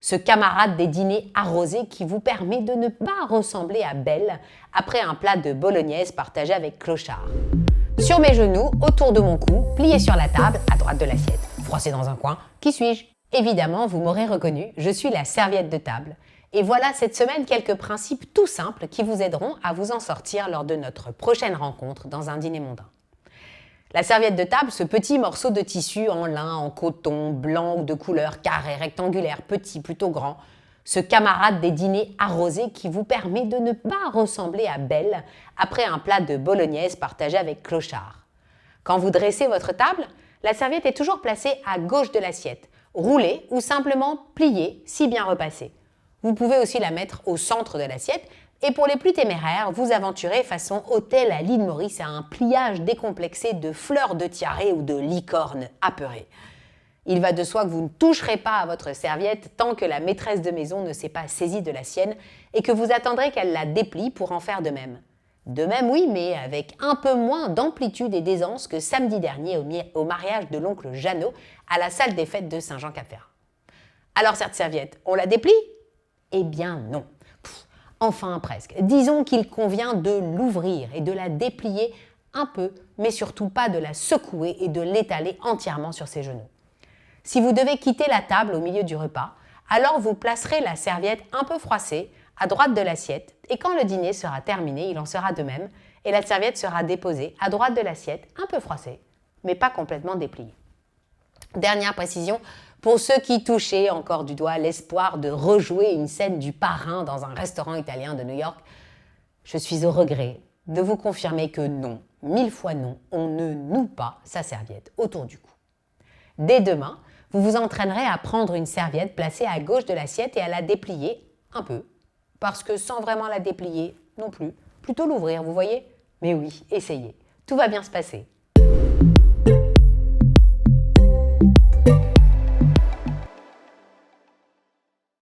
Ce camarade des dîners arrosés qui vous permet de ne pas ressembler à Belle après un plat de bolognaise partagé avec Clochard. Sur mes genoux, autour de mon cou, plié sur la table, à droite de l'assiette, froissé dans un coin. Qui suis-je? Évidemment, vous m'aurez reconnu, je suis la serviette de table. Et voilà cette semaine quelques principes tout simples qui vous aideront à vous en sortir lors de notre prochaine rencontre dans un dîner mondain. La serviette de table, ce petit morceau de tissu en lin, en coton, blanc ou de couleur, carré, rectangulaire, petit, plutôt grand, ce camarade des dîners arrosés qui vous permet de ne pas ressembler à Belle après un plat de bolognaise partagé avec Clochard. Quand vous dressez votre table, la serviette est toujours placée à gauche de l'assiette, roulée ou simplement pliée si bien repassée. Vous pouvez aussi la mettre au centre de l'assiette et pour les plus téméraires, vous aventurez façon hôtel à l'île Maurice à un pliage décomplexé de fleurs de tiare ou de licorne apeurée. Il va de soi que vous ne toucherez pas à votre serviette tant que la maîtresse de maison ne s'est pas saisie de la sienne et que vous attendrez qu'elle la déplie pour en faire de même. De même, oui, mais avec un peu moins d'amplitude et d'aisance que samedi dernier au mariage de l'oncle Jeannot à la salle des fêtes de Saint-Jean-Cap-Ferrat. Alors cette serviette, on la déplie? Eh bien non. Enfin presque. Disons qu'il convient de l'ouvrir et de la déplier un peu, mais surtout pas de la secouer et de l'étaler entièrement sur ses genoux. Si vous devez quitter la table au milieu du repas, alors vous placerez la serviette un peu froissée à droite de l'assiette et quand le dîner sera terminé, il en sera de même et la serviette sera déposée à droite de l'assiette, un peu froissée, mais pas complètement dépliée. Dernière précision, pour ceux qui touchaient encore du doigt l'espoir de rejouer une scène du parrain dans un restaurant italien de New York, je suis au regret de vous confirmer que non, 1000 fois non, on ne noue pas sa serviette autour du cou. Dès demain, vous vous entraînerez à prendre une serviette placée à gauche de l'assiette et à la déplier un peu, parce que sans vraiment la déplier non plus, plutôt l'ouvrir, vous voyez? Mais oui, essayez, tout va bien se passer.